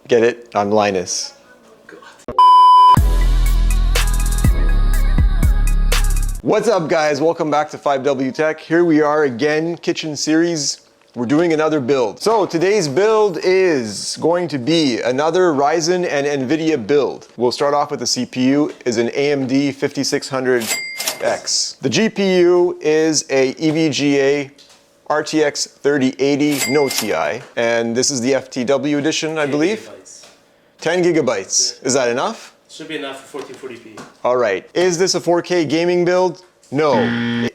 Get it? I'm Linus. What's up guys? Welcome back to 5W Tech. Here we are again, kitchen series. We're doing another build. So today's build is going to be another Ryzen and NVIDIA build. We'll start off with the CPU is an AMD 5600X. The GPU is a EVGA RTX 3080 no TI, and this is the FTW edition, I believe. 10 gigabytes. Is that enough? Should be enough for 1440p. All right. Is this a 4K gaming build? No.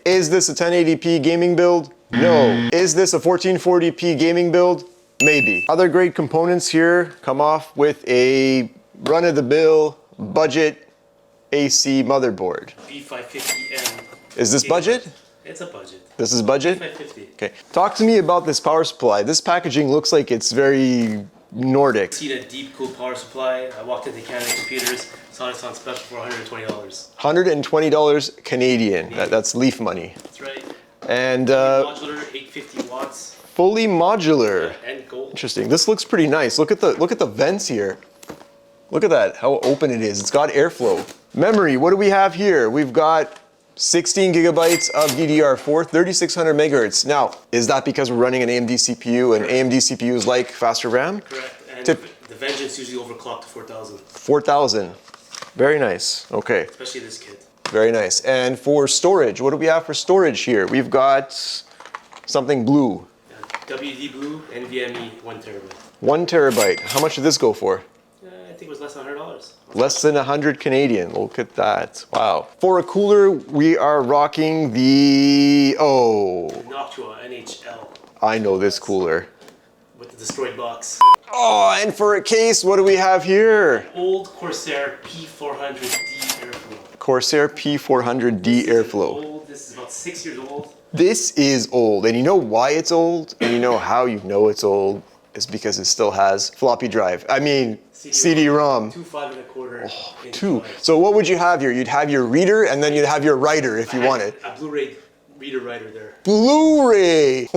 Is this a 1080p gaming build? No. Is this a 1440p gaming build? Maybe. Other great components here come off with a run-of-the-mill budget AC motherboard. B550M. Is this budget? It's a budget. This is budget? B550. Okay. Talk to me about this power supply. This packaging looks like it's very Nordic. See the deep cool power supply. I walked into Canada Computers, saw this on special for $120. $120 Canadian. Yeah. That's leaf money. That's right. And modular, 850 watts. fully modular. Yeah, and gold. Interesting. This looks pretty nice. Look at the vents here. Look at that. How open it is. It's got airflow. Memory. What do we have here? We've got 16 gigabytes of DDR4, 3600 megahertz. Now, is that because we're running an AMD CPU and AMD CPUs like faster RAM? Correct. And the Vengeance usually overclocked to 4000. 4000. Very nice. Okay. Especially this kit. Very nice. And for storage, what do we have for storage here? We've got something blue. WD Blue, NVMe, 1 terabyte. 1 terabyte. How much did this go for? I think it was less than $100. Less than 100 Canadian. Look at that. Wow. For a cooler, we are rocking the Noctua NHL. I know this cooler. With the destroyed box. Oh, and for a case, what do we have here? Old Corsair P400D airflow. Corsair P400D airflow. Old. This is about 6 years old. This is old, and you know why it's old? And you know how you know it's old? It's because it still has floppy drive. I mean, CD-ROM. 2 5.25. Oh, 2. So what would you have here? You'd have your reader, and then you'd have your writer if you wanted. A Blu-ray reader writer there. Blu-ray!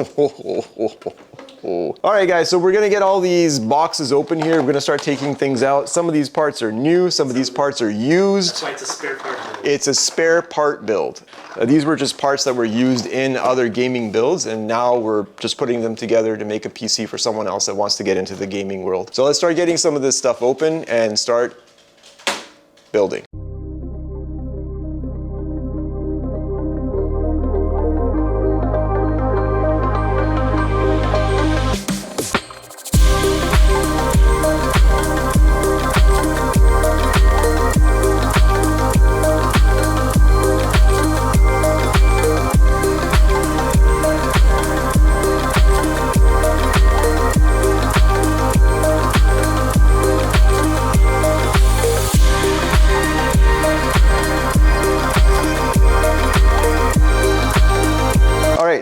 All right, guys, so we're gonna get all these boxes open here. We're gonna start taking things out. Some of these parts are new, some of these parts are used. That's why it's a spare part build. It's a spare part build. These were just parts that were used in other gaming builds, and now we're just putting them together to make a PC for someone else that wants to get into the gaming world. So let's start getting some of this stuff open and start building.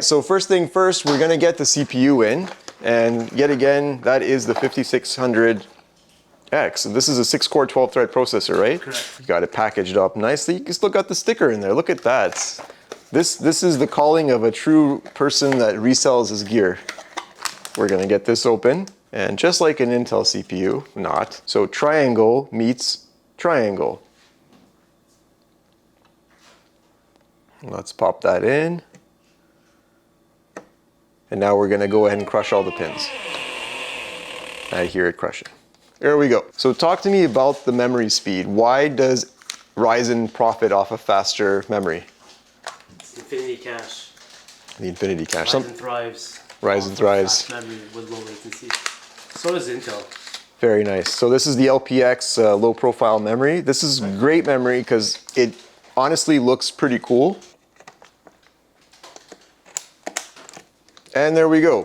So first thing first, we're gonna get the CPU in, and yet again, that is the 5600X. And this is a 6-core 12-thread processor, right? Correct. You got it packaged up nicely. You still got the sticker in there. Look at that. This is the calling of a true person that resells his gear. We're gonna get this open, and just like an Intel CPU, not. So triangle meets triangle. Let's pop that in. And now we're gonna go ahead and crush all the pins. I hear it crushing. There we go. So talk to me about the memory speed. Why does Ryzen profit off of faster memory? It's Infinity Cache. The Infinity Cache. Ryzen thrives. Ryzen thrives. Fast memory with low latency. So does Intel. Very nice. So this is the LPX low profile memory. This is great memory because it honestly looks pretty cool. And there we go.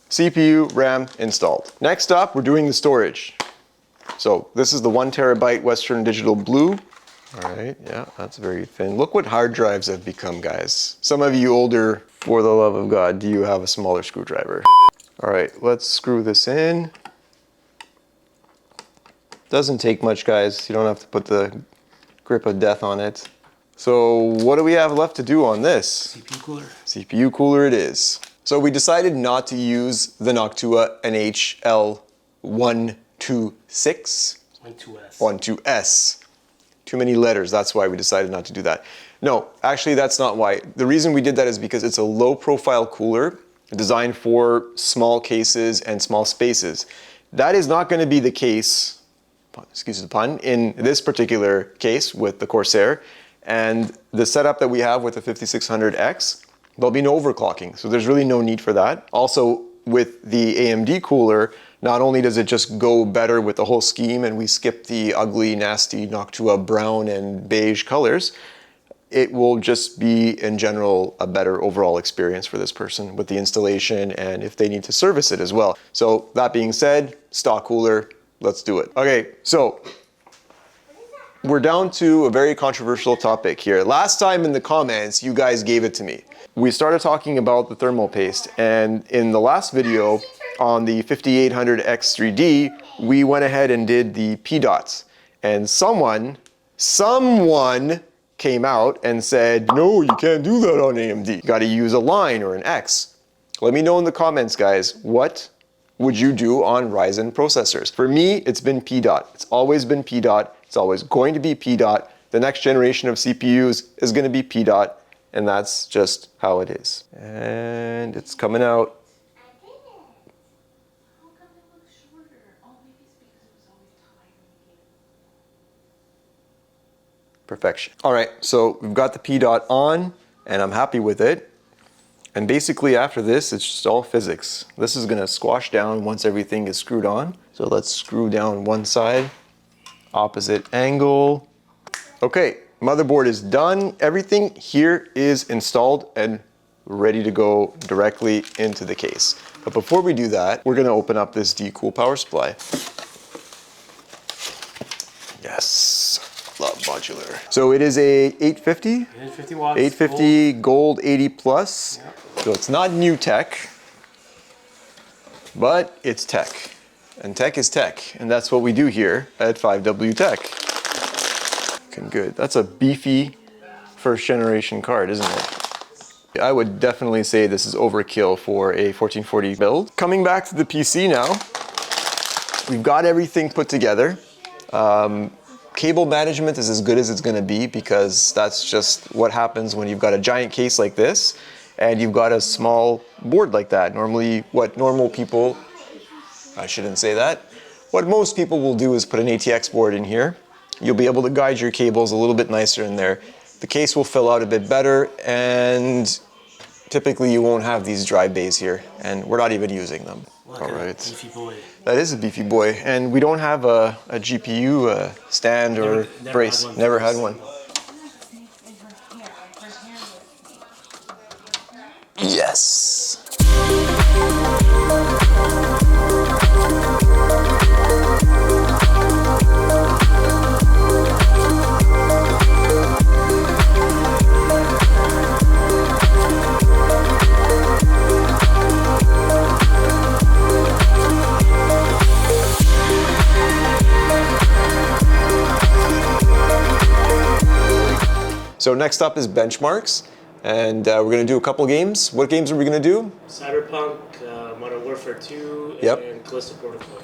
CPU, RAM installed. Next up, we're doing the storage. So this is the 1 terabyte Western Digital Blue. All right, yeah, that's very thin. Look what hard drives have become, guys. Some of you older, for the love of God, do you have a smaller screwdriver? All right, let's screw this in. Doesn't take much, guys. You don't have to put the grip of death on it. So what do we have left to do on this? CPU cooler. CPU cooler it is. So we decided not to use the Noctua NHL 1.2S. 12S. Too many letters, that's why we decided not to do that. No, actually that's not why. The reason we did that is because it's a low profile cooler designed for small cases and small spaces. That is not going to be the case, excuse the pun, in this particular case with the Corsair. And the setup that we have with the 5600X, there'll be no overclocking, so there's really no need for that. Also, with the AMD cooler, not only does it just go better with the whole scheme and we skip the ugly, nasty Noctua brown and beige colors, it will just be, in general, a better overall experience for this person with the installation and if they need to service it as well. So that being said, stock cooler, let's do it. Okay, so we're down to a very controversial topic here. Last time in the comments, you guys gave it to me. We started talking about the thermal paste, and in the last video on the 5800X3D, we went ahead and did the P dots. And someone came out and said, no, you can't do that on AMD. You gotta use a line or an X. Let me know in the comments, guys, what would you do on Ryzen processors? For me, it's been P dot. It's always been P dot. It's always going to be P dot. The next generation of CPUs is gonna be P dot, and that's just how it is. And it's coming out. Perfection. All right, so we've got the P dot on and I'm happy with it. And basically after this, it's just all physics. This is gonna squash down once everything is screwed on. So let's screw down one side, opposite angle. Okay, motherboard is done. Everything here is installed and ready to go directly into the case. But before we do that, we're gonna open up this D-Cool power supply. Yes. Love modular. So it is a 850? 850 watts. 850 gold 80 plus. Yep. So it's not new tech, but it's tech. And tech is tech. And that's what we do here at 5W Tech. Looking good. That's a beefy first generation card, isn't it? I would definitely say this is overkill for a 1440 build. Coming back to the PC now, we've got everything put together. Cable management is as good as it's gonna be because that's just what happens when you've got a giant case like this and you've got a small board like that. Normally, what normal people, I shouldn't say that, what most people will do is put an ATX board in here. You'll be able to guide your cables a little bit nicer in there. The case will fill out a bit better and typically you won't have these drive bays here and we're not even using them. Look All at right. that beefy boy. That is a beefy boy, and we don't have a GPU stand or brace. Never had one. Yes. So next up is benchmarks, and we're going to do a couple games. What games are we going to do? Cyberpunk, Modern Warfare 2, Yep. and Callisto Protocol.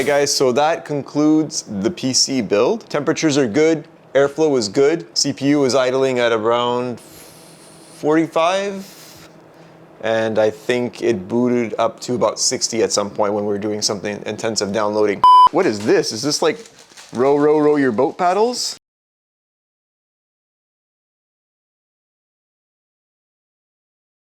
right, guys, so that concludes the PC build. Temperatures are good, airflow is good, CPU is idling at around 45, and I think it booted up to about 60 at some point when we were doing something intensive downloading. What is this? Is this like row, row, row your boat paddles?